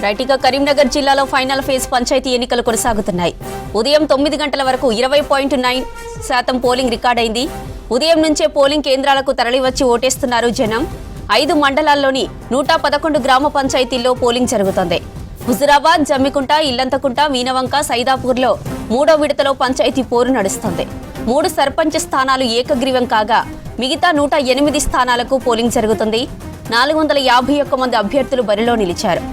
రైట్గా కరీంనగర్ జిల్లాలో final phase panchayat ఎన్నికలు కొనసాగుతున్నాయి. ఉదయం 9 గంటల వరకు 20.9% పోలింగ్ రికార్డైంది. ఉదయం నుంచే పోలింగ్ కేంద్రాలకు తరలివచ్చి ఓటేస్తున్నారు జనం. 5 మండలాల్లోని 111 గ్రామ పంచాయతీల్లో పోలింగ్ జరుగుతోంది. హుజురాబాద్, జమ్మికుంట, ఇల్లంతకుంట, వీనవంక, సైదాపూర్లో 3వ విడతలో పంచాయతీ పోరు నడుస్తోంది. 3 సర్పంచ్ స్థానాలు ఏకగ్రీవం కాగా మిగతా 108 స్థానాలకు పోలింగ్ జరుగుతుంది. 451 మంది అభ్యర్థులు బరిలో నిలిచారు.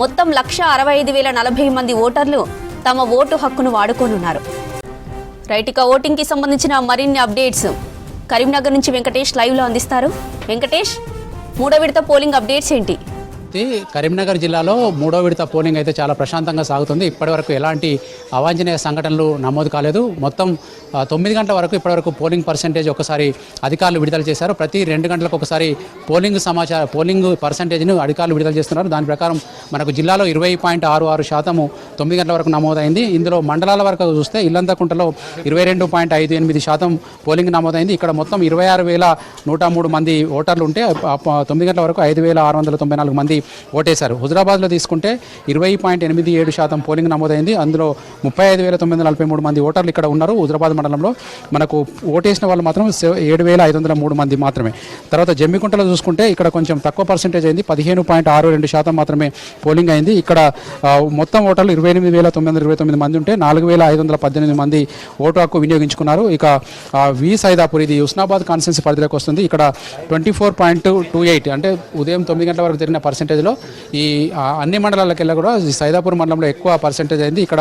మొత్తం 1,65,040 మంది ఓటర్లు తమ ఓటు హక్కును వాడుకోనున్నారు. రైట్గా ఓటింగ్ కి సంబంధించిన మరిన్ని అప్డేట్స్ కరీంనగర్ నుంచి వెంకటేష్ లైవ్ లో అందిస్తారు. వెంకటేష్, 3వ విడత పోలింగ్ అప్డేట్స్ ఏంటి? కరీంనగర్ జిల్లాలో 3వ విడత పోలింగ్ అయితే చాలా ప్రశాంతంగా సాగుతుంది. ఇప్పటివరకు ఎలాంటి అవాంఛనీయ సంఘటనలు నమోదు కాలేదు. మొత్తం 9 గంటల వరకు ఇప్పటివరకు పోలింగ్ పర్సెంటేజ్ ఒకసారి అధికారులు విడుదల చేశారు. ప్రతి 2 గంటలకు ఒకసారి పోలింగ్ పర్సెంటేజ్ను అధికారులు విడుదల చేస్తున్నారు. దాని ప్రకారం మనకు జిల్లాలో 20.66% 9 గంటల వరకు నమోదైంది. ఇందులో మండలాల వరకు చూస్తే ఇల్లంతకుంటలో 22.58% పోలింగ్ నమోదైంది. ఇక్కడ మొత్తం 26,103 మంది ఓటర్లు ఉంటే 9 గంటల వరకు 5,694 మంది ఓటేశారు. హుజురాబాద్లో తీసుకుంటే 20.87% పోలింగ్ నమోదైంది. అందులో 35,943 మంది ఓటర్లు ఇక్కడ ఉన్నారు. హుజురాబాద్ మండలంలో మనకు ఓటేసిన వాళ్ళు మాత్రం 7,503 మంది మాత్రమే. తర్వాత జమ్మికుంటలో చూసుకుంటే ఇక్కడ కొంచెం తక్కువ పర్సెంటేజ్ అయింది. 15.62% మాత్రమే పోలింగ్ అయింది. ఇక్కడ మొత్తం ఓటర్లు 28,929 మంది ఉంటే 4,518 మంది ఓటు హక్కు వినియోగించుకున్నారు. ఇక వి సైదాపూర్, ఇది హుస్నాబాద్ కాన్స్టిట్యున్సీ పరిధిలోకి వస్తుంది. ఇక్కడ 24.28 అంటే ఉదయం 9 గంటల వరకు జరిగిన పర్సెంటేజ్లో ఈ అన్ని మండలాలకెళ్ళి కూడా సైదాపూర్ మండలంలో ఎక్కువ పర్సెంటేజ్ అయింది. ఇక్కడ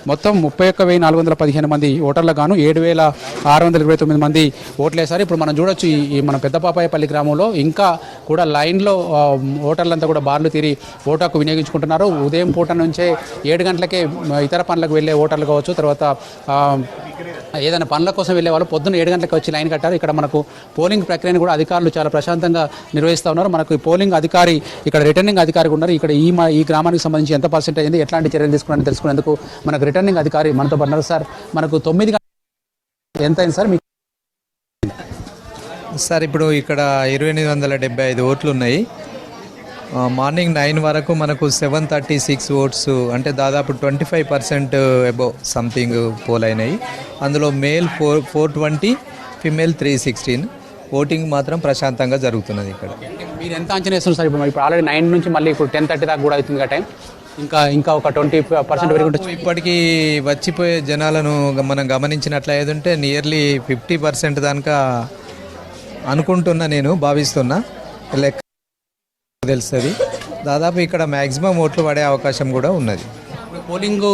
మొత్తం 31,415 మంది ఓటర్లకు గాను 7,629 మంది ఓట్లేశారు. ఇప్పుడు మనం చూడొచ్చు ఈ మన పెద్దపాపాయపల్లి గ్రామంలో ఇంకా కూడా లైన్లో ఓటర్లంతా కూడా బార్లు తీరి ఓటు హక్కు వినియోగించుకుంటున్నారు. ఉదయం పూట నుంచే 7 గంటలకే ఇతర పనులకు వెళ్ళే ఓటర్లు కావచ్చు, తర్వాత ఏదైనా పనుల కోసం వెళ్ళే వాళ్ళు పొద్దున్న 7 గంటలకు వచ్చి లైన్ కట్టారు. ఇక్కడ మనకు పోలింగ్ ప్రక్రియను కూడా అధికారులు చాలా ప్రశాంతంగా నిర్వహిస్తూ ఉన్నారు. మనకు పోలింగ్ అధికారి ఇక్కడ రిటర్నింగ్ అధికారి ఉన్నారు. ఇక్కడ ఈ గ్రామానికి సంబంధించి ఎంత పర్సెంటేజ్ అయింది, ఎట్లాంటి చర్యలు తీసుకున్నారని తెలుసుకునేందుకు మనకు రిటర్నింగ్ అధికారి మనతో పడినారు. సార్, మనకు 9 గంటలకు ఎంత అయింది సార్ మీకు? సార్, ఇప్పుడు ఇక్కడ 2,875 ఓట్లు ఉన్నాయి. మార్నింగ్ 9 వరకు మనకు 736 ఓట్స్ అంటే దాదాపు 25% అబోవ్ సంథింగ్ పోల్ అయినాయి. అందులో మేల్ 420, ఫిమేల్ 316. ఓటింగ్ మాత్రం ప్రశాంతంగా జరుగుతున్నది. ఇక్కడ మీరు ఎంత అంచనా వేస్తున్నారు సార్? ఇప్పుడు ఆల్రెడీ 9 నుంచి మళ్ళీ ఇప్పుడు 10:30 దాకా కూడా అవుతుంది టైం. ఇంకా ఒక 20% వరకు ఉంటుంది. ఇప్పటికీ వచ్చిపోయే జనాలను మనం గమనించినట్లయితే నియర్లీ 50% దాకా అనుకుంటున్నా, నేను భావిస్తున్నా. లెక్క తెలుస్తుంది. దాదాపు ఇక్కడ మ్యాక్సిమం ఓట్లు పడే అవకాశం కూడా ఉన్నది. ఓటింగ్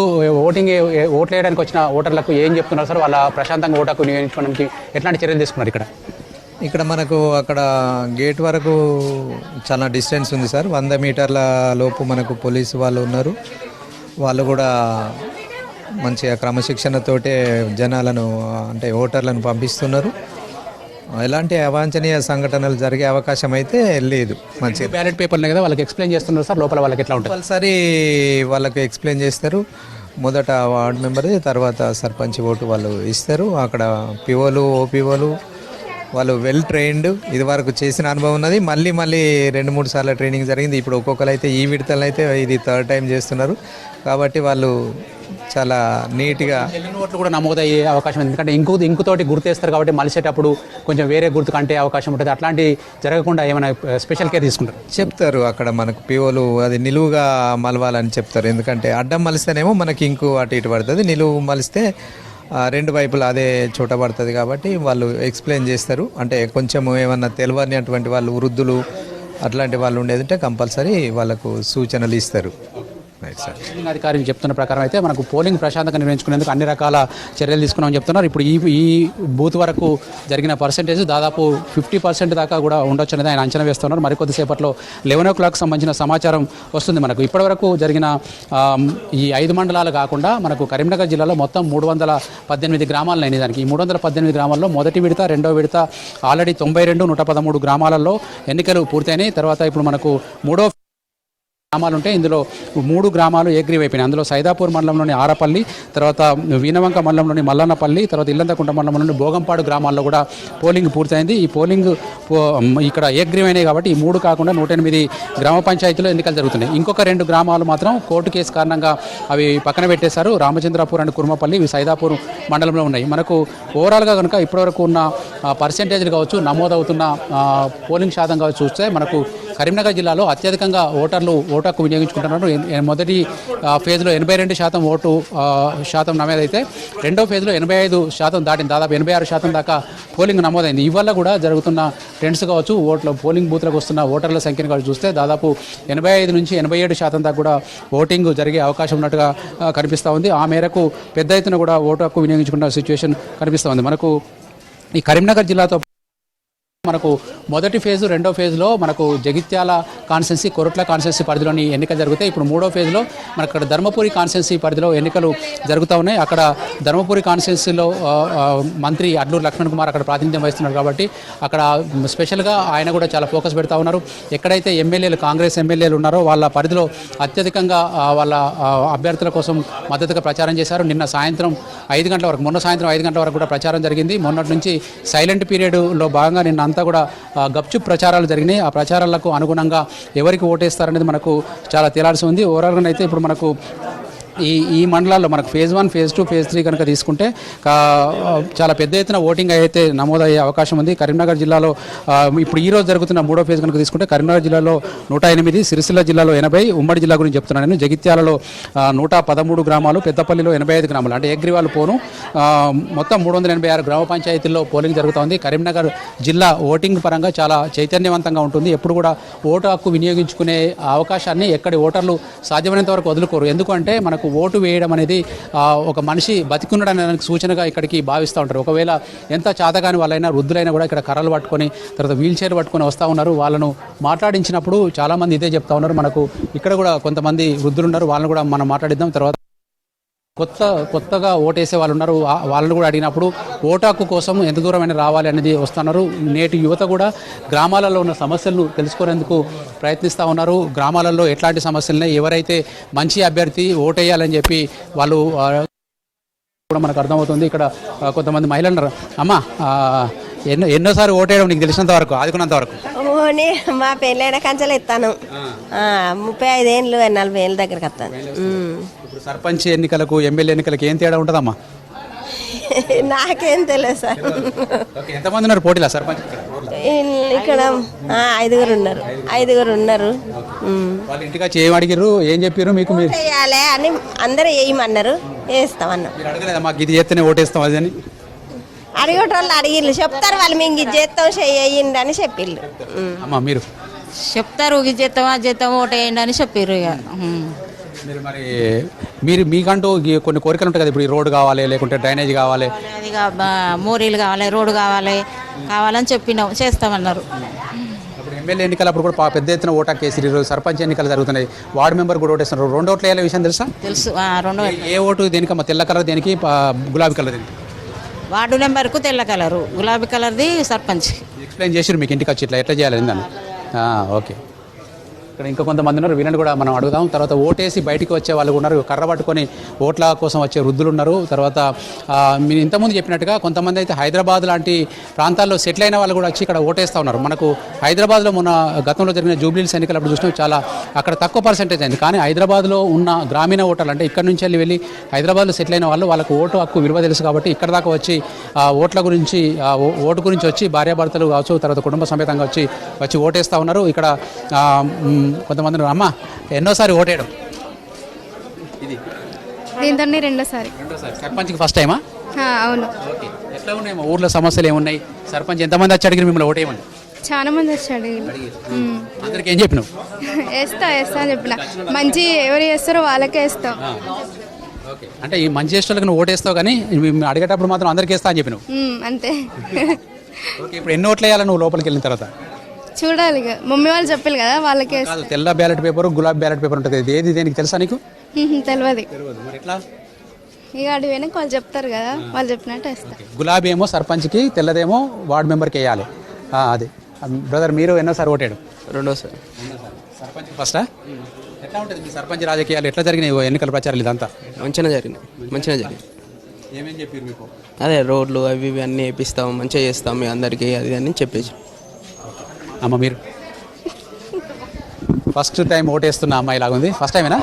ఓట్లు వేయడానికి వచ్చిన ఓటర్లకు ఏం చెప్తున్నారు సార్? వాళ్ళ ప్రశాంతంగా ఓటు వినియోగించుకోవడానికి ఎట్లాంటి చర్యలు తీసుకున్నారు? ఇక్కడ మనకు అక్కడ గేట్ వరకు చాలా డిస్టెన్స్ ఉంది సార్. 100 మీటర్ల లోపు మనకు పోలీసు వాళ్ళు ఉన్నారు. వాళ్ళు కూడా మంచిగా క్రమశిక్షణతోటే జనాలను అంటే ఓటర్లను పంపిస్తున్నారు. ఎలాంటి అవాంఛనీయ సంఘటనలు జరిగే అవకాశం అయితే లేదు. మంచిగా బ్యాలెట్ పేపర్లు కదా వాళ్ళకి ఎక్స్ప్లెయిన్ చేస్తున్నారు సార్. లోపల వాళ్ళకి ఎట్లా ఉంటుంది? కంపల్సరీ వాళ్ళకి ఎక్స్ప్లెయిన్ చేస్తారు. మొదట వార్డు మెంబర్, తర్వాత సర్పంచ్ ఓటు వాళ్ళు ఇస్తారు. అక్కడ పిఓలు, ఓపీఓలు వాళ్ళు వెల్ ట్రైన్డ్, ఇది వరకు చేసిన అనుభవం ఉన్నది. మళ్ళీ 2-3 సార్లు ట్రైనింగ్ జరిగింది. ఇప్పుడు ఒక్కొక్కరు అయితే ఈ విడతలు అయితే ఇది 3rd టైం చేస్తున్నారు. కాబట్టి వాళ్ళు చాలా నీట్గా ఓట్లు కూడా నమోదయ్యే అవకాశం ఉంది. ఎందుకంటే ఇంకుతోటి గుర్తేస్తారు కాబట్టి మలిసేటప్పుడు కొంచెం వేరే గుర్తు కంటే అవకాశం ఉంటుంది. అట్లాంటి జరగకుండా ఏమైనా స్పెషల్ కేర్ తీసుకుంటారు? చెప్తారు అక్కడ మనకు పిఓలు, అది నిలువుగా మలవాలని చెప్తారు. ఎందుకంటే అడ్డం మలిస్తేనేమో మనకి ఇంకు అటు ఇటు పడుతుంది, నిలువు మలిస్తే 2 వైపులు అదే చోట పడుతుంది. కాబట్టి వాళ్ళు ఎక్స్ప్లెయిన్ చేస్తారు. అంటే కొంచెం ఏమన్నా తెలియని అటువంటి వాళ్ళు, వృద్ధులు అట్లాంటి వాళ్ళు ఉండేది ఉంటే కంపల్సరీ వాళ్ళకు సూచనలు ఇస్తారు. పోలింగ్ అధికారి చెప్తున్న ప్రకారం అయితే మనకు పోలింగ్ ప్రశాంతంగా నిర్వహించుకునేందుకు అన్ని రకాల చర్యలు తీసుకున్నామని చెప్తున్నారు. ఇప్పుడు ఈ బూత్ వరకు జరిగిన పర్సెంటేజ్ దాదాపు 50% దాకా కూడా ఉండొచ్చు అనేది ఆయన అంచనా వేస్తున్నారు. మరికొద్దిసేపట్లో 11 o'clock సంబంధించిన సమాచారం వస్తుంది. మనకు ఇప్పటివరకు జరిగిన ఈ 5 మండలాలు కాకుండా మనకు కరీంనగర్ జిల్లాలో మొత్తం 318 గ్రామాలు అయినాయి. దానికి ఈ 318 గ్రామాల్లో మొదటి విడత, 2వ విడత ఆల్రెడీ 92, 113 గ్రామాలలో ఎన్నికలు పూర్తయినాయి. తర్వాత ఇప్పుడు మనకు 3వ గ్రామాలు ఉంటాయి. ఇందులో 3 గ్రామాలు ఏగ్రీవ్ అయిపోయినాయి. అందులో సైదాపూర్ మండలంలోని ఆరపల్లి, తర్వాత వీనవంక మండలంలోని మల్లన్నపల్లి, తర్వాత ఇల్లంతకుంట మండలంలోని భోగంపాడు గ్రామాల్లో కూడా పోలింగ్ పూర్తయింది. ఈ పోలింగ్ ఇక్కడ ఏగ్రీవ్ అయినాయి కాబట్టి ఈ 3 కాకుండా 108 గ్రామ పంచాయతీలో ఎన్నికలు జరుగుతున్నాయి. ఇంకొక 2 గ్రామాలు మాత్రం కోర్టు కేసు కారణంగా అవి పక్కన పెట్టేశారు. రామచంద్రాపూర్ అండ్ కుర్మపల్లి, ఇవి సైదాపూర్ మండలంలో ఉన్నాయి. మనకు ఓవరాల్గా కనుక ఇప్పటివరకు ఉన్న పర్సెంటేజ్లు కావచ్చు, నమోదవుతున్న పోలింగ్ శాతం కావచ్చు చూస్తే మనకు కరీంనగర్ జిల్లాలో అత్యధికంగా ఓటర్లు ఓటు హక్కు వినియోగించుకుంటున్నారు. మొదటి ఫేజ్లో 82% ఓటు శాతం నమోదైతే రెండో ఫేజ్లో 85% దాటింది. దాదాపు 86% దాకా పోలింగ్ నమోదైంది. ఇవల్ల కూడా జరుగుతున్న ట్రెండ్స్ కావచ్చు, పోలింగ్ బూత్లకు వస్తున్న ఓటర్ల సంఖ్యను కూడా చూస్తే దాదాపు 85 నుంచి 87% దాకా కూడా ఓటింగ్ జరిగే అవకాశం ఉన్నట్టుగా కనిపిస్తూ ఉంది. ఆ మేరకు పెద్ద ఎత్తున కూడా ఓటు హక్కు వినియోగించుకున్న సిచ్యువేషన్ కనిపిస్తూ ఉంది. మనకు ఈ కరీంనగర్ జిల్లాతో మనకు మొదటి ఫేజు రెండో ఫేజ్లో మనకు జగిత్యాల కాన్స్టెన్సీ, కొరుట్ల కాన్స్టెన్సీ పరిధిలోని ఎన్నికలు జరుగుతాయి. ఇప్పుడు మూడో ఫేజ్లో మనకు అక్కడ ధర్మపురి కాన్స్టెన్సీ పరిధిలో ఎన్నికలు జరుగుతూ ఉన్నాయి. అక్కడ ధర్మపురి కాన్స్టెన్సీలో మంత్రి అడ్లూరు లక్ష్మణ్ కుమార్ అక్కడ ప్రాతినిధ్యం వహిస్తున్నారు కాబట్టి అక్కడ స్పెషల్గా ఆయన కూడా చాలా ఫోకస్ పెడతా ఉన్నారు. ఎక్కడైతే ఎమ్మెల్యేలు, కాంగ్రెస్ ఎమ్మెల్యేలు ఉన్నారో వాళ్ళ పరిధిలో అత్యధికంగా వాళ్ళ అభ్యర్థుల కోసం మద్దతుగా ప్రచారం చేశారు. నిన్న సాయంత్రం 5 గంటల వరకు, మొన్న సాయంత్రం 5 గంటల వరకు కూడా ప్రచారం జరిగింది. మొన్నటి నుంచి సైలెంట్ పీరియడ్లో భాగంగా నిన్న అంతా కూడా గప్చుప్ ప్రచారాలు జరిగినాయి. ఆ ప్రచారాలకు అనుగుణంగా ఎవరికి ఓటేస్తారనేది మనకు చాలా తేలాల్సి ఉంది. ఓవరాల్గా అయితే ఇప్పుడు మనకు ఈ మండలాల్లో మనకు ఫేజ్ 1, ఫేజ్ 2, ఫేజ్ 3 కనుక తీసుకుంటే చాలా పెద్ద ఎత్తున ఓటింగ్ అయితే నమోదయ్యే అవకాశం ఉంది. కరీంనగర్ జిల్లాలో ఇప్పుడు ఈరోజు జరుగుతున్న 3వ ఫేజ్ కనుక తీసుకుంటే కరీంనగర్ జిల్లాలో 108, సిరిసిల్ల జిల్లాలో 80, ఉమ్మడి జిల్లా గురించి చెప్తున్నాను నేను. జగిత్యాలలో 113 గ్రామాలు, పెద్దపల్లిలో 85 గ్రామాలు, అంటే ఏగ్రీవాలు పోను మొత్తం 386 గ్రామ పంచాయతీల్లో పోలింగ్ జరుగుతోంది. కరీంనగర్ జిల్లా ఓటింగ్ పరంగా చాలా చైతన్యవంతంగా ఉంటుంది. ఎప్పుడు కూడా ఓటు హక్కు వినియోగించుకునే అవకాశాన్ని ఎక్కడి ఓటర్లు సాధ్యమైనంత వరకు వదులుకోరు. ఎందుకంటే మనకు ఓటు వేయడం అనేది ఒక మనిషి బతికున్నాడనే సూచనగా ఇక్కడికి భావిస్తూ ఉంటారు. ఒకవేళ ఎంత చాతగాని వాళ్ళైనా, వృద్ధులైనా కూడా ఇక్కడ కర్రలు పట్టుకొని, తర్వాత వీల్ చైర్ పట్టుకొని వస్తూ ఉన్నారు. వాళ్ళను మాట్లాడించినప్పుడు చాలామంది ఇదే చెప్తా ఉన్నారు. మనకు ఇక్కడ కూడా కొంతమంది వృద్ధులు ఉన్నారు, వాళ్ళని కూడా మనం మాట్లాడిద్దాం. తర్వాత కొత్తగా ఓటేసే వాళ్ళు ఉన్నారు, వాళ్ళని కూడా అడిగినప్పుడు ఓటు హక్కు కోసం ఎంత దూరమైనా రావాలి అనేది వస్తున్నారు. నేటి యువత కూడా గ్రామాలలో ఉన్న సమస్యలను తెలుసుకునేందుకు ప్రయత్నిస్తూ ఉన్నారు. గ్రామాలలో ఎట్లాంటి సమస్యలున్నాయి, ఎవరైతే మంచి అభ్యర్థి ఓటేయాలని చెప్పి వాళ్ళు కూడా మనకు అర్థమవుతుంది. ఇక్కడ కొంతమంది మహిళలు ఉన్నారు. అమ్మ, ఎన్నోసారి ఓటేయడం నీకు తెలిసినంత వరకు, ఆదుకున్నంత వరకు? మా పెళ్ళైన కంచెలు ఎత్తాను. 35 ఏళ్ళు 40 ఏళ్ళ దగ్గరకు వస్తాను. ఇప్పుడు సర్పంచ్ ఎన్నికలకు, ఎమ్మెల్యే ఎన్నికలకు ఏం తేడా ఉంటుందమ్మా? నాకేం తెలియదు సార్. ఎంతమంది ఉన్నారు పోటీలా సర్పంచ్? ఇక్కడ 5 ఉన్నారు. 5 ఉన్నారు. వాళ్ళ ఇంటికి వచ్చి ఏం అడిగారు, ఏం చెప్పారు మీకు? మీరు వేయాలి అని అందరూ వేయమన్నారు, వేస్తామన్నా. మీరు అడగలేదా మాకు ఇది చేస్తేనే ఓటేస్తాం అది అని? అడిగేటోళ్ళు అడిగిళ్ళు, చెప్తారు వాళ్ళు, మేము ఇది చేస్తాం చేయండి అని చెప్పిళ్ళు. అమ్మా మీరు చెప్తారు, ఇది చేస్తాం అది చేస్తాం ఓటేయండి అని చెప్పారు. ఇక మీరు మీకంటూ కొన్ని కోరికలు ఉంటాయి కదా, ఇప్పుడు ఈ రోడ్డు కావాలి, లేకుంటే డ్రైనేజ్ కావాలి, అది మోరీలు కావాలి, రోడ్డు కావాలని చెప్పినాం, చేస్తామన్నారు. ఇప్పుడు ఎమ్మెల్యే ఎన్నికలు అప్పుడు కూడా పెద్ద ఎత్తున ఓటా కేసు, ఈరోజు సర్పంచ్ ఎన్నికలు జరుగుతున్నాయి, వార్డు మెంబర్ కూడా ఓటేస్తున్నారు. 2 ఓట్లు వేయాలి విషయం తెలుసా? తెలుసు. 2 ఏ ఓటు దేనికమ్మా? తెల్ల కలర్ దేనికి, గులాబీ కలర్ దేనికి? వార్డు నెంబర్కు తెల్ల కలరు, గులాబీ కలర్ది సర్పంచ్. ఎక్స్ప్లెయిన్ చేసారు మీకు ఇంటికి వచ్చి ఎట్లా చేయాలి దాన్ని? ఓకే. ఇక్కడ ఇంకా కొంతమంది ఉన్నారు, వీళ్ళని కూడా మనం అడుగుదాం. తర్వాత ఓటేసి బయటికి వచ్చే వాళ్ళు ఉన్నారు, కర్ర పట్టుకొని ఓట్ల కోసం వచ్చే వృద్ధులు ఉన్నారు. తర్వాత మీరు ఇంతకుముందు చెప్పినట్టుగా కొంతమంది అయితే హైదరాబాద్ లాంటి ప్రాంతాల్లో సెటిల్ అయిన వాళ్ళు కూడా వచ్చి ఇక్కడ ఓటేస్తూ ఉన్నారు. మనకు హైదరాబాద్లో మొన్న గతంలో జరిగిన జూబ్లీహిల్స్ ఎన్నికలప్పుడు చూసినా చాలా అక్కడ తక్కువ పర్సెంటేజ్ అయింది. కానీ హైదరాబాద్లో ఉన్న గ్రామీణ ఓటర్లు, అంటే ఇక్కడ నుంచి వెళ్ళి హైదరాబాద్లో సెటిల్ అయిన వాళ్ళు, వాళ్ళకు ఓటు హక్కు విలువ తెలుసు కాబట్టి ఇక్కడ దాకా వచ్చి ఓట్ల గురించి, ఓటు గురించి వచ్చి భార్యాభర్తలు కావచ్చు, తర్వాత కుటుంబ సమేతంగా వచ్చి ఓటేస్తూ ఉన్నారు. ఇక్కడ కొంతమంది అమ్మ ఎన్నోసారి ఓటేయడం? ఇది దీంతో రెండోసారి. సర్పంచ్కి ఫస్ట్ టైమా? అవును. ఓకే. ఎట్లా ఉన్నాయమ్మా ఊర్లో సమస్యలు ఏమున్నాయి? సర్పంచ్ ఎంతమంది వచ్చి అడిగిన మిమ్మల్ని ఓటేయమని? చాలా మంది వచ్చాడు. అందరికి ఏం చెప్పినావు? వేస్తా అని చెప్పిన. మంచి ఎవరు చేస్తారో వాళ్ళకే వేస్తాం. ఓకే. అంటే ఈ మంచి చేసే వాళ్ళకి నువ్వు ఓటేస్తావు, కానీ అడిగేటప్పుడు మాత్రం అందరికి వేస్తా అని చెప్పినావు. అంతే. ఓకే. ఇప్పుడు ఎన్ని ఓట్లు వేయాలి నువ్వు లోపలికి వెళ్ళిన తర్వాత? చూడాలి, మమ్మీ వాళ్ళు చెప్పారు కదా, వాళ్ళకే. తెల్ల బ్యాలెట్ పేపర్, గులాబీ బ్యాలెట్ పేపర్ ఉంటుంది, ఏది దేనికి తెలుసా నీకు? తెలియదు. మరి ఎట్లా? ఇక అటు వెనక వాళ్ళు చెప్తారు కదా, వాళ్ళు చెప్పినట్టు వేస్తా. గులాబీ ఏమో సర్పంచ్కి, తెల్లదేమో వార్డు మెంబర్కి వేయాలి. అది బ్రదర్, మీరు ఎన్నోసారి ఓటేయడం? రెండోసారి. సర్పంచ్కి ఫస్టా? ఎట్లా ఉంటుంది మీ సర్పంచ్ రాజకీయాలు ఎట్లా జరిగినాయి ఎన్నికల ప్రచారాలు ఇదంతా? మంచిగా జరిగినాయి, మంచిగా జరిగింది. ఏమేం చెప్పారు మీకు? అదే రోడ్లు అవి ఇవి అన్నీ వేపిస్తాం, మంచిగా చేస్తాం మీ అందరికీ అది అని చెప్పేసి. అమ్మ మీరు ఫస్ట్ టైం ఓటేస్తున్న అమ్మాయి లాగుంది, ఫస్ట్ టైమేనా?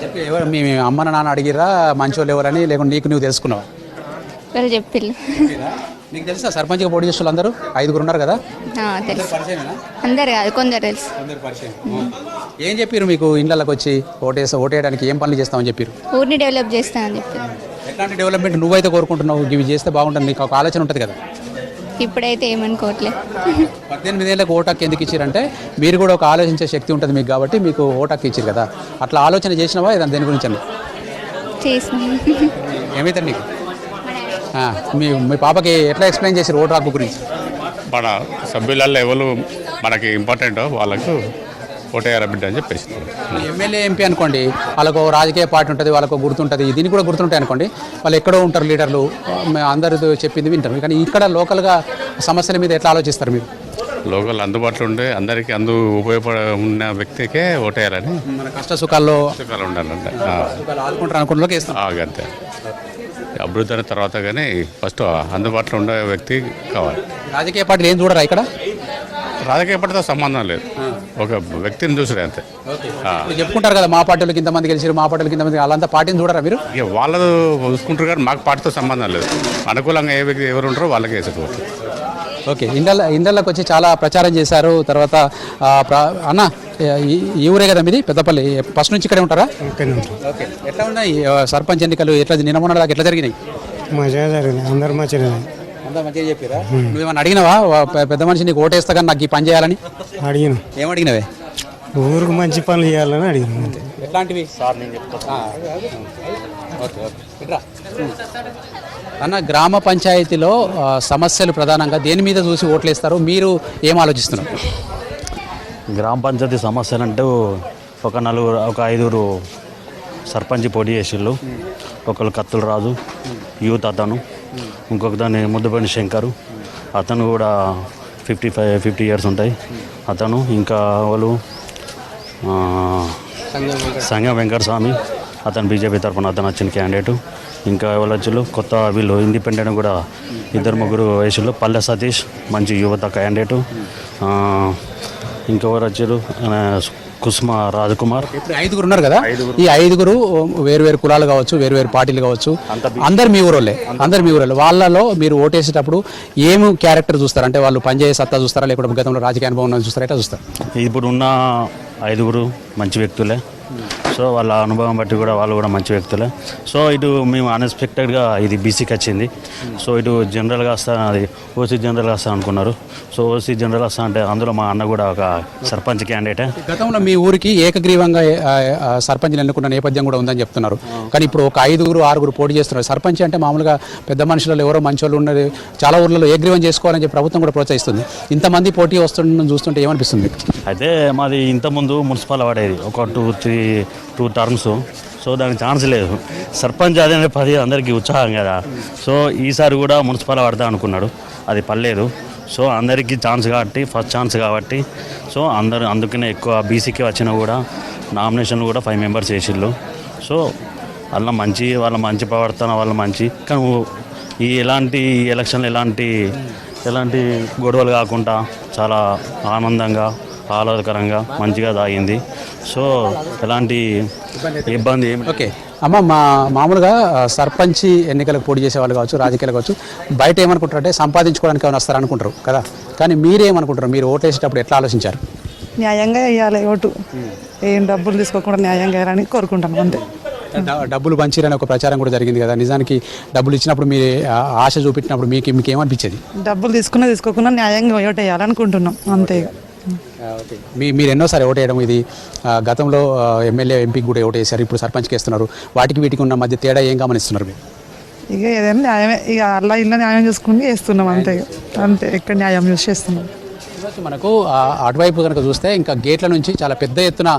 చెప్పి ఎవరు మీ అమ్మ నాన్న అడిగిరా మంచోళ్ళు ఎవరని, లేకుంటే నీకు నువ్వు తెలుసుకున్నావు? ఎవరు చెప్పిల్లు? నీకు తెలుసా సర్పంచ్గా పోటీ చేస్తున్న అందరూ 5 ఉన్నారు కదా? తెలుసు. పరిచయమేనా? అందరు కాదు, కొందరు తెలుసు. అందరు పరిచయం. ఏం చెప్పారు మీకు ఇళ్ళకి వచ్చి ఓటేయడానికి ఏం పనులు చేస్తామని చెప్పారు? ఊరిని డెవలప్ చేస్తానని చెప్పి. ఎట్లాంటి డెవలప్మెంట్ నువ్వైతే కోరుకుంటున్నావు? ఇవి చేస్తే బాగుంటుంది, నీకు ఒక ఆలోచన ఉంటుంది కదా? ఇప్పుడైతే ఏమనుకోవట్లే. 18 ఏళ్ళకి ఓటాకు ఎందుకు ఇచ్చారంటే మీరు కూడా ఒక ఆలోచించే శక్తి ఉంటుంది మీకు, కాబట్టి మీకు ఓటాకు ఇచ్చారు కదా. అట్లా ఆలోచన చేసినావా ఏదైనా దేని గురించి అండి? చేసిన. ఏమైతే నీకు మీ పాపకి ఎట్లా ఎక్స్ప్లెయిన్ చేశారు ఓటు హక్కు గురించి? మన సభ్యులలో ఎవరు మనకి ఇంపార్టెంటో వాళ్ళకు ఓటేయాలి బిడ్డ అని చెప్పేసి. ఎమ్మెల్యే ఎంపీ అనుకోండి, వాళ్ళకు రాజకీయ పార్టీ ఉంటుంది, వాళ్ళకు గుర్తుంటుంది, దీనికి కూడా గుర్తుంటాయి అనుకోండి. వాళ్ళు ఎక్కడో ఉంటారు లీడర్లు, అందరూ చెప్పింది వింటారు. కానీ ఇక్కడ లోకల్గా సమస్యల మీద ఎట్లా ఆలోచిస్తారు మీరు? లోకల్ అందుబాటులో ఉండే అందరికీ ఉపయోగపడ ఉన్న వ్యక్తికే ఓటేయాలని, మన కష్ట సుఖాల్లో ఉండాలంటే ఆదుకుంటారు అనుకున్న వేస్తాం. అంతే. అభివృద్ధి అయిన తర్వాత కానీ ఫస్ట్ అందుబాటులో ఉండే వ్యక్తి కావాలి. రాజకీయ పార్టీలు ఏం చూడరా ఇక్కడ? రాజకీయ పార్టీతో సంబంధం లేదు, ఒక వ్యక్తిని చూసిరే అంతే. చెప్పుకుంటారు కదా మా పార్టీలకు ఇంతమంది గెలిచారు, మా పార్టీలకు ఇంతమంది, వాళ్ళంతా పార్టీని చూడరా మీరు? ఇక వాళ్ళు చూసుకుంటారు కానీ మాకు పార్టీతో సంబంధం లేదు. అనుకూలంగా ఏ వ్యక్తి ఎవరు ఉంటారో వాళ్ళకే వేసుకోవచ్చు. ఓకే, ఇండ్లకి వచ్చి చాలా ప్రచారం చేశారు. తర్వాత అన్న ఈ ఊరే కదా మీది? పెద్దపల్లి. ఫస్ట్ నుంచి ఇక్కడే ఉంటారా? ఓకే, ఎట్లా ఉన్నాయి సర్పంచ్ ఎన్నికలు? ఎట్లా నిన్న మొన్న దాకా ఎట్లా జరిగినాయి? మంచిగా జరిగినాయి, అందరు మంచిగా. అందరూ మంచిగా చెప్పారా? నువ్వేమన్నా అడిగినావా పెద్ద మనిషి నీకు ఓటేస్తా కానీ నాకు ఈ పని చేయాలని? అడిగిన. ఏమడిగినవే? ఊరికి మంచి పనులు చేయాలని అడిగిన. ఎట్లాంటివి సార్ నేను చెప్తా. ఓకే ఓకే ఇట్రా అన్న, గ్రామ పంచాయతీలో సమస్యలు ప్రధానంగా దేని మీద చూసి ఓట్లు వేస్తారు? మీరు ఏం ఆలోచిస్తున్నారు? గ్రామ పంచాయతీ సమస్యలు అంటే ఒక 5 సర్పంచ్ పోటీ చేసిళ్ళు. ఒకళ్ళు కత్తుల రాజు, యూత్ అతను, ఇంకొక దాన్ని ముద్దుపల్లి శంకరు, అతను కూడా 50 ఇయర్స్ ఉంటాయి అతను. ఇంకా వాళ్ళు సంగం వెంకటస్వామి, అతను బీజేపీ తరఫున అతను వచ్చిన క్యాండిడేటు. ఇంకా ఎవరు వచ్చి కొత్త వీళ్ళు ఇండిపెండెంట్ కూడా 2-3 వయసులో పల్లె సతీష్, మంచి యువత క్యాండిడేటు. ఇంకెవరు వచ్చారు కుసుమ రాజకుమార్. ఇప్పుడు 5 ఉన్నారు కదా, ఈ 5 వేరు కులాలు కావచ్చు, వేరు పార్టీలు కావచ్చు, అందరు మీ ఊరోళ్ళే. వాళ్ళలో మీరు ఓటేసేటప్పుడు ఏమి క్యారెక్టర్ చూస్తారు? అంటే వాళ్ళు పనిచేసే సత్తా చూస్తారా, లేకపోతే గతంలో రాజకీయ అనుభవం ఉన్నది చూస్తారా? ఎట్లా చూస్తారు? ఇప్పుడు ఉన్న 5 మంచి వ్యక్తులే. సో వాళ్ళ అనుభవం బట్టి కూడా వాళ్ళు కూడా మంచి వ్యక్తులే. సో ఇటు మేము అన్ఎక్స్పెక్టెడ్గా ఇది బీసీకి వచ్చింది. సో ఇటు జనరల్గా వస్తా, అది ఓసీ జనరల్గా వస్తా అనుకున్నారు. సో ఓసీ జనరల్ వస్తా అంటే అందులో మా అన్న కూడా ఒక సర్పంచ్ క్యాండిడేటే. గతంలో మీ ఊరికి ఏకగ్రీవంగా సర్పంచ్ని ఎన్నుకున్న నేపథ్యం కూడా ఉందని చెప్తున్నారు. కానీ ఇప్పుడు ఒక 5-6 పోటీ చేస్తున్నారు. సర్పంచ్ అంటే మామూలుగా పెద్ద మనుషులలో ఎవరో మంచోళ్ళు ఉన్నది, చాలా ఊర్లలో ఏకగ్రీవం చేసుకోవాలని చెప్పి ప్రభుత్వం కూడా ప్రోత్సహిస్తుంది. ఇంతమంది పోటీ వస్తుండడం చూస్తుంటే ఏమనిపిస్తుంది? అయితే మాది ఇంతకుముందు మున్సిపల్ పడేది ఒక 2 టర్మ్స్. సో దానికి ఛాన్స్ లేదు. సర్పంచ్ అదే 10 అందరికీ ఉత్సాహం కదా. సో ఈసారి కూడా మున్సిపల్ పడతా అనుకున్నాడు, అది పర్లేదు. సో అందరికీ ఛాన్స్ కాబట్టి, ఫస్ట్ ఛాన్స్ కాబట్టి, సో అందుకనే ఎక్కువ బీసీకి వచ్చినా కూడా నామినేషన్లు కూడా 5 మెంబర్స్ వేసిళ్ళు. సో వాళ్ళ మంచి ప్రవర్తన, వాళ్ళ మంచి. కానీ ఈ ఎలక్షన్లు ఎలాంటి గొడవలు కాకుండా చాలా ఆనందంగా, ఆహ్లాదకరంగా, మంచిగా సాగింది. సో ఎలాంటి ఇబ్బంది ఏమి. ఓకే అమ్మ, మామూలుగా సర్పంచ్ ఎన్నికలకు పోటీ చేసే వాళ్ళు కావచ్చు, రాజకీయాలు కావచ్చు, బయట ఏమనుకుంటారంటే సంపాదించుకోవడానికి ఏమైనా వస్తారనుకుంటారు కదా. కానీ మీరేమనుకుంటారు? మీరు ఓటు వేసేటప్పుడు ఎట్లా ఆలోచించారు? న్యాయంగా వేయాలి ఓటు, ఏం డబ్బులు తీసుకోకుండా న్యాయంగా వేయాలని కోరుకుంటాను అంతే. డబ్బులు పంచిరని ఒక ప్రచారం కూడా జరిగింది కదా, నిజానికి డబ్బులు ఇచ్చినప్పుడు మీరు ఆశ చూపించినప్పుడు మీకు ఏమనిపించేది? డబ్బులు తీసుకోకుండా న్యాయంగా ఓటు వేయాలనుకుంటున్నాం అంతే. మీరు ఎన్నోసారి ఓటు వేయడం ఇది? గతంలో ఎమ్మెల్యే ఎంపీకి కూడా ఓటు వేశారు, ఇప్పుడు సర్పంచ్కి వేస్తున్నారు. వీటికి ఉన్న మధ్య తేడా ఏం గమనిస్తున్నారు మీరు? ఇక ఏదైనా న్యాయమే, ఇక అలా ఇళ్ళ న్యాయం చూసుకుని వేస్తున్నాం అంతే. ఎక్కడ న్యాయం యూజ్ చేస్తున్నాం. మనకు అటువైపు కనుక చూస్తే ఇంకా గేట్ల నుంచి చాలా పెద్ద ఎత్తున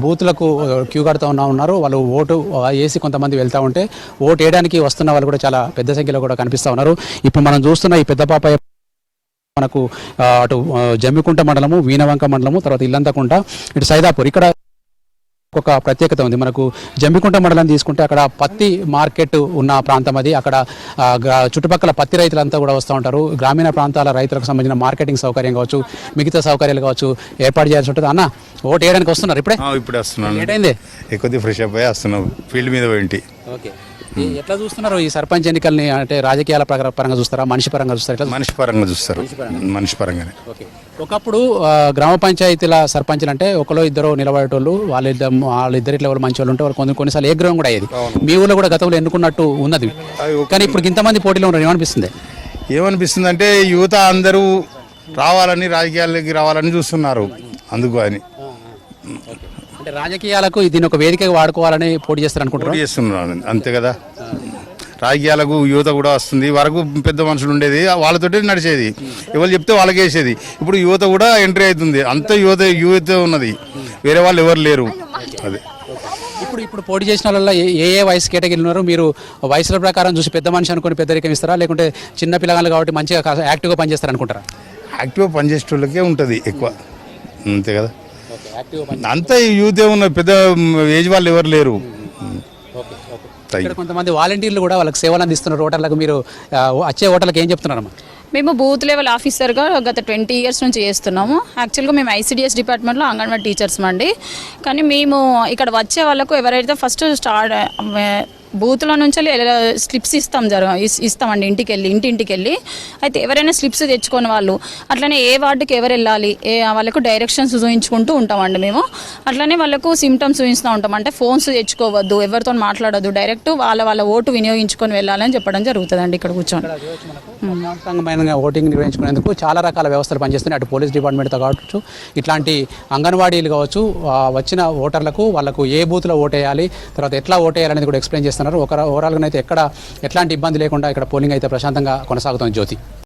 బూత్లకు క్యూ కడుతూ ఉన్నారు. వాళ్ళు ఓటు వేసి కొంతమంది వెళ్తూ ఉంటే ఓటు వేయడానికి వస్తున్న వాళ్ళు కూడా చాలా పెద్ద సంఖ్యలో కూడా కనిపిస్తూ ఉన్నారు. ఇప్పుడు మనం చూస్తున్న ఈ పెద్ద పాప మనకు అటు జమ్మికుంట మండలము, వీణవంక మండలము, తర్వాత ఇల్లంతకుంట, ఇటు సైదాపూర్. ఇక్కడ ఒక ప్రత్యేకత ఉంది. మనకు జమ్మికుంట మండలం తీసుకుంటే అక్కడ పత్తి మార్కెట్ ఉన్న ప్రాంతం అది. అక్కడ చుట్టుపక్కల పత్తి రైతులంతా కూడా వస్తూ ఉంటారు. గ్రామీణ ప్రాంతాల రైతులకు సంబంధించిన మార్కెటింగ్ సౌకర్యం కావచ్చు, మిగతా సౌకర్యాలు కావచ్చు ఏర్పాటు చేయాల్సి ఉంటుంది. అన్న ఓటు వేయడానికి వస్తున్నారు ఇప్పుడే వస్తున్నాను. ఏంటైంది కొద్దిగా ఫ్రెష్ అప్ అయ్యి వస్తున్నావు ఫీల్డ్ మీద పోయింటి. ఓకే, ఎట్లా చూస్తున్నారు ఈ సర్పంచ్ ఎన్నికల్ని? అంటే రాజకీయాల పరంగా చూస్తారా, మనిషి పరంగా చూస్తారా? మనిషి పరంగా చూస్తారు, మనిషి పరంగానే. ఓకే, ఒకప్పుడు గ్రామ పంచాయతీల సర్పంచ్లు అంటే ఒకలో ఇద్దరు నిలబడేటోళ్ళు, వాళ్ళిద్దరిట్లో వాళ్ళు మంచి వాళ్ళు ఉంటే వాళ్ళు కొన్నిసార్లు ఏ గ్రహం కూడా అయ్యేది. మీ ఊళ్ళో కూడా గతంలో ఎన్నుకున్నట్టు ఉన్నది, కానీ ఇప్పుడు ఇంతమంది పోటీలో ఉన్నారు, ఏమనిపిస్తుంది అంటే యువత అందరూ రావాలని, రాజకీయాలకి రావాలని చూస్తున్నారు. అందుకు అని అంటే రాజకీయాలకు దీన్ని ఒక వేదికగా వాడుకోవాలని పోటీ చేస్తున్నారు అంతే కదా. రాజకీయాలకు యువత కూడా వస్తుంది. వరకు పెద్ద మనుషులు ఉండేది, వాళ్ళతోటి నడిచేది, ఎవరు చెప్తే వాళ్ళకి వేసేది. ఇప్పుడు యువత కూడా ఎంట్రీ అవుతుంది, అంత యువత ఉన్నది, వేరే వాళ్ళు ఎవరు లేరు. అదే ఇప్పుడు పోటీ చేసిన వాళ్ళ ఏ వయసు కేటగిరీ ఉన్నారు? మీరు వయసుల ప్రకారం చూసి పెద్ద మనిషి అనుకుని పెద్దరికం ఇస్తారా, లేకుంటే చిన్న పిల్లగాళ్ళు కాబట్టి మంచిగా యాక్టివ్గా పనిచేస్తారు అనుకుంటారా? యాక్టివ్గా పనిచేసే వాళ్ళకే ఉంటుంది ఎక్కువ, అంతే కదా. అంత యూతే ఉన్న పెద్ద ఏజ్ వాళ్ళు ఎవరు లేరు. కొంతమంది వాలంటీర్లు కూడా వాళ్ళకి సేవలు అందిస్తున్నారు ఓటర్లకు. మీరు వచ్చే ఓటర్లకు ఏం చెప్తున్నారమ్మా? మేము బూత్ లెవెల్ ఆఫీసర్గా గత 20 years నుంచి చేస్తున్నాము. యాక్చువల్గా మేము ICDS డిపార్ట్మెంట్లో అంగన్వాడీ టీచర్స్ అండి. కానీ మేము ఇక్కడ వచ్చే వాళ్ళకు ఎవరైతే ఫస్ట్ బూత్లో నుంచి స్లిప్స్ ఇస్తామండి ఇంటింటికి వెళ్ళి. అయితే ఎవరైనా స్లిప్స్ తెచ్చుకొని వాళ్ళు అట్లనే ఏ వార్డుకి ఎవరు వెళ్ళాలి, వాళ్ళకు డైరెక్షన్స్ చూపించుకుంటూ ఉంటామండి మేము. అట్లనే వాళ్ళకు సిమ్టమ్స్ చూపిస్తూ ఉంటాం. అంటే ఫోన్స్ తెచ్చుకోవద్దు, ఎవరితో మాట్లాడద్దు, డైరెక్ట్ వాళ్ళ ఓటు వినియోగించుకొని వెళ్ళాలని చెప్పడం జరుగుతుందండి ఇక్కడ కూర్చొని. ఓటింగ్ నిర్వహించుకునేందుకు చాలా రకాల వ్యవస్థలు పనిచేస్తున్నాయి. అటు పోలీస్ డిపార్ట్మెంట్తో కావచ్చు, ఇట్లాంటి అంగన్వాడీలు కావచ్చు, వచ్చిన ఓటర్లకు వాళ్ళకు ఏ బూత్లో ఓటేయాలి, తర్వాత ఎట్లా ఓటేయాలనేది కూడా ఎక్స్ప్లెయిన్ చేస్తున్నారు. ఓవరాల్గా అయితే ఎట్లాంటి ఇబ్బంది లేకుండా ఇక్కడ పోలింగ్ అయితే ప్రశాంతంగా కొనసాగుతుంది. జ్యోతి.